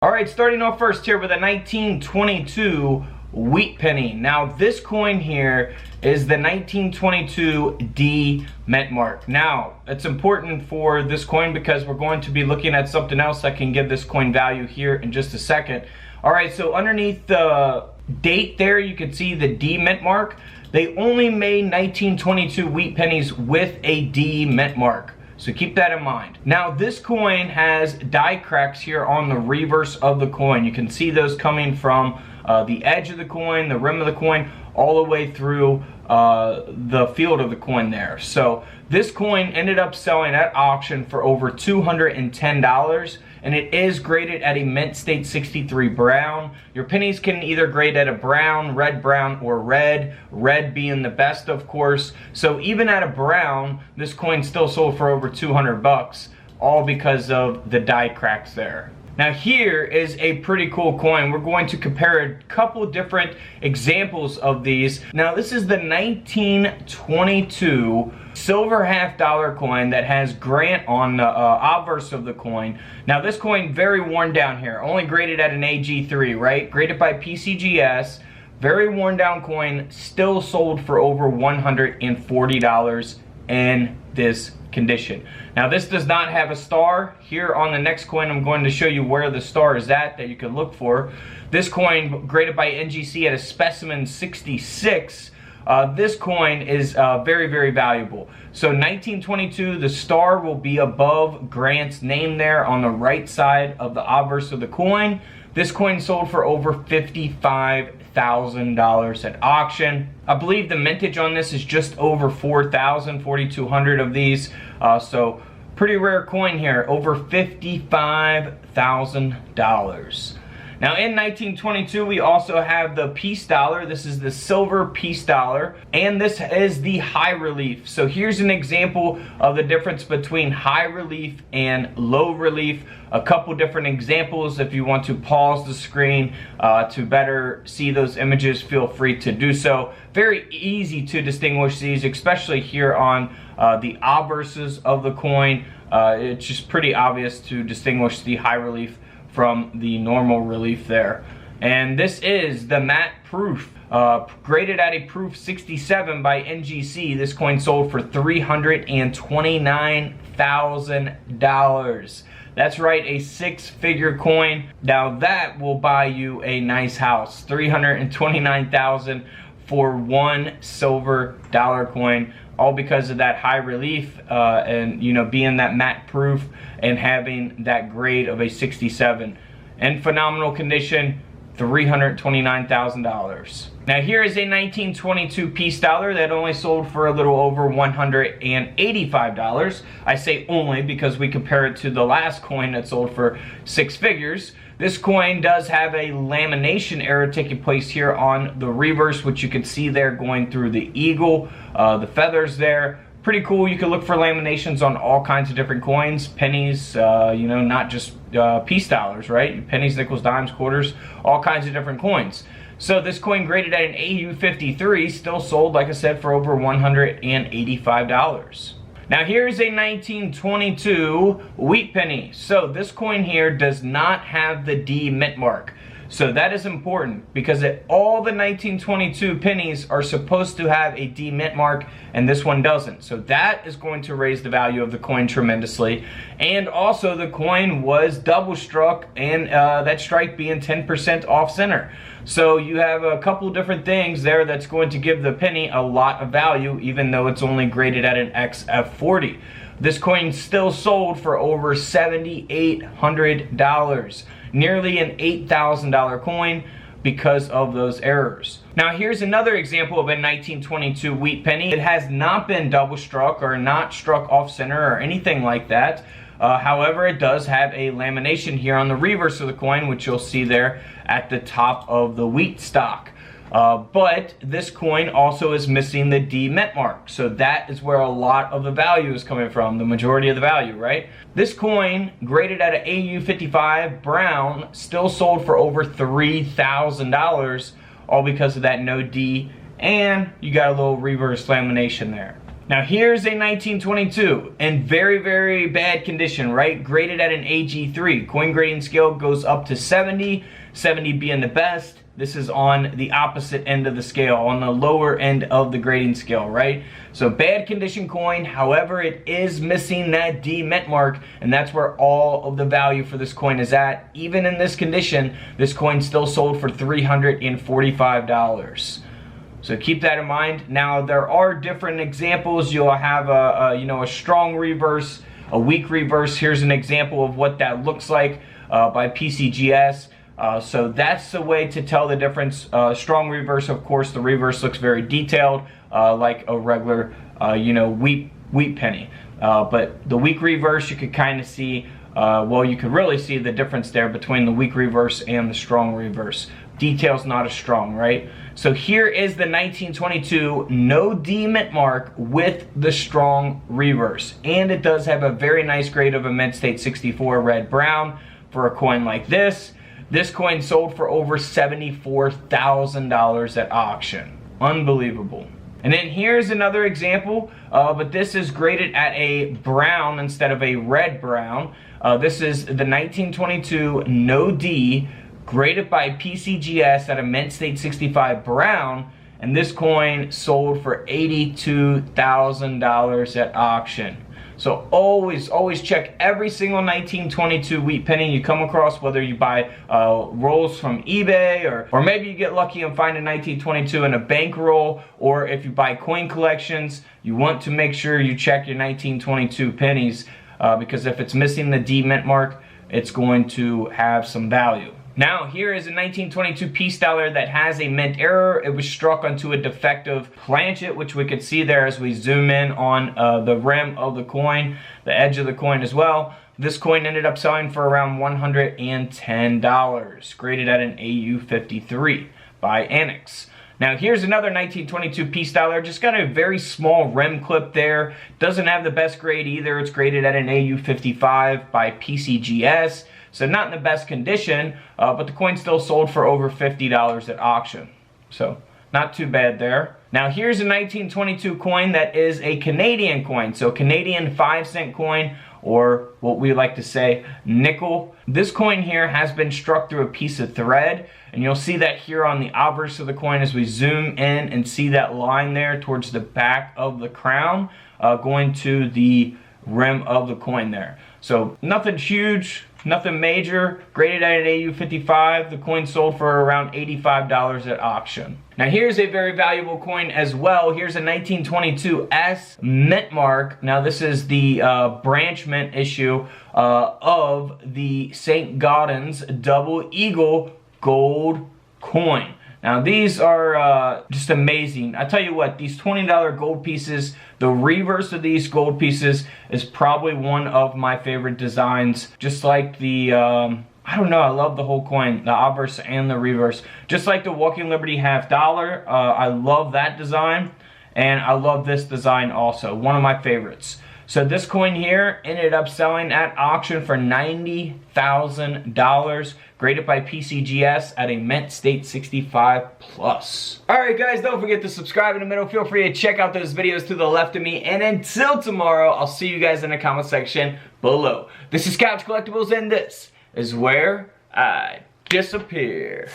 All right, starting off first here with a 1922 wheat penny. Now this coin here is the 1922 D mint mark. Now it's important for this coin because we're going to be looking at something else that can give this coin value here in just a second. All right, so underneath the date there you can see the D mint mark. They only made 1922 wheat pennies with a D mint mark. So keep that in mind. Now this coin has die cracks here on the reverse of the coin. You can see those coming from the edge of the coin, the rim of the coin, all the way through the field of the coin there. So this coin ended up selling at auction for over $210, and it is graded at a mint state 63 brown. Your pennies can either grade at a brown, or red. Red being the best, of course. So even at a brown, this coin still sold for over 200 bucks, all because of the die cracks there. Now here is a pretty cool coin. We're going to compare a couple different examples of these. Now this is the 1922 silver $half coin that has Grant on the obverse of the coin. Now this coin very worn down here, only graded at an AG3, right? Graded by PCGS, very worn down coin, still sold for over $140 in this condition. Now this does not have a star. Here on the next coin I'm going to show you where the star is at that you can look for. This coin graded by NGC at a specimen 66. This coin is very valuable. So 1922, the star will be above Grant's name there on the right side of the obverse of the coin. This coin sold for over $55,000 at auction. I believe the mintage on this is just over 4,200 of these. So pretty rare coin here, over $55,000. Now in 1922 we also have the piece dollar. This is the silver piece dollar, and this is the high relief. So here's an example of the difference between high relief and low relief. A couple different examples. If you want to pause the screen to better see those images, feel free to do so. Very easy to distinguish these, especially here on the obverses of the coin. It's just pretty obvious to distinguish the high relief from the normal relief there. And this is the matte proof, graded at a proof 67 by NGC. This coin sold for $329,000. That's right, a six-figure coin. Now that will buy you a nice house. $329,000 for one silver dollar coin, all because of that high relief and being that matte proof and having that grade of a 67. In phenomenal condition, $329,000. Now here is a 1922 piece dollar that only sold for a little over $185. I say only because we compare it to the last coin that sold for six figures. This coin does have a lamination error taking place here on the reverse, which you can see there going through the eagle, the feathers there. Pretty cool. You can look for laminations on all kinds of different coins, pennies, not just piece dollars, right? Pennies, nickels, dimes, quarters, all kinds of different coins. So this coin graded at an AU53 still sold, like I said, for over $185. Now here's a 1922 wheat penny. So this coin here does not have the D mint mark. So that is important because all the 1922 pennies are supposed to have a D mint mark, and this one doesn't. So that is going to raise the value of the coin tremendously. And also the coin was double struck, and that strike being 10% off center. So you have a couple different things there that's going to give the penny a lot of value, even though it's only graded at an XF40. This coin still sold for over $7,800. Nearly an $8,000 coin because of those errors. Now here's another example of a 1922 wheat penny. It has not been double struck or not struck off center or anything like that. However, it does have a lamination here on the reverse of the coin, which you'll see there at the top of the wheat stock. But this coin also is missing the D mint mark. So that is where a lot of the value is coming from, the majority of the value, right? This coin, graded at an AU55 brown, still sold for over $3,000, all because of that no D, and you got a little reverse lamination there. Now here's a 1922 in very, very bad condition, right? Graded at an AG3. Coin grading scale goes up to 70, 70 being the best. This is on the opposite end of the scale, on the lower end of the grading scale, right? So bad condition coin, however, it is missing that D mint mark, and that's where all of the value for this coin is at. Even in this condition, this coin still sold for $345. So keep that in mind. Now there are different examples. You'll have a strong reverse, a weak reverse. Here's an example of what that looks like by PCGS. So that's the way to tell the difference. Strong reverse, of course, the reverse looks very detailed, like a regular, wheat penny. But the weak reverse, you could kind of see, you could really see the difference there between the weak reverse and the strong reverse. Detail's not as strong, right? So here is the 1922 no D mint mark with the strong reverse. And it does have a very nice grade of a mint state 64 red brown for a coin like this. This coin sold for over $74,000 at auction. Unbelievable. And then here's another example, but this is graded at a brown instead of a red brown. This is the 1922 no D, graded by PCGS at a mint state 65 brown, and this coin sold for $82,000 at auction. So always check every single 1922 wheat penny you come across, whether you buy rolls from eBay or maybe you get lucky and find a 1922 in a bankroll, or if you buy coin collections, you want to make sure you check your 1922 pennies because if it's missing the D mint mark, it's going to have some value. Now here is a 1922 piece dollar that has a mint error. It was struck onto a defective planchet, which we could see there as we zoom in on the rim of the coin, the edge of the coin as well. This coin ended up selling for around $110, graded at an AU53 by Annex. Now here's another 1922 piece dollar, just got a very small rim clip there. Doesn't have the best grade either. It's graded at an AU55 by PCGS. So not in the best condition, but the coin still sold for over $50 at auction. So not too bad there. Now here's a 1922 coin that is a Canadian coin. So Canadian 5-cent coin, or what we like to say, nickel. This coin here has been struck through a piece of thread, and you'll see that here on the obverse of the coin as we zoom in and see that line there towards the back of the crown, going to the rim of the coin there. So nothing huge, nothing major, graded at an AU55. The coin sold for around $85 at auction. Now here's a very valuable coin as well. Here's a 1922 S mint mark. Now this is the branch mint issue of the St. Gaudens Double Eagle gold coin. Now these are just amazing. I tell you what, these $20 gold pieces, the reverse of these gold pieces is probably one of my favorite designs. Just like the, I don't know, I love the whole coin, the obverse and the reverse. Just like the Walking Liberty half dollar, I love that design. And I love this design also, one of my favorites. So this coin here ended up selling at auction for $90,000, graded by PCGS at a mint state 65 plus. Alright guys, don't forget to subscribe in the middle. Feel free to check out those videos to the left of me. And until tomorrow, I'll see you guys in the comment section below. This is Couch Collectibles, and this is where I disappear.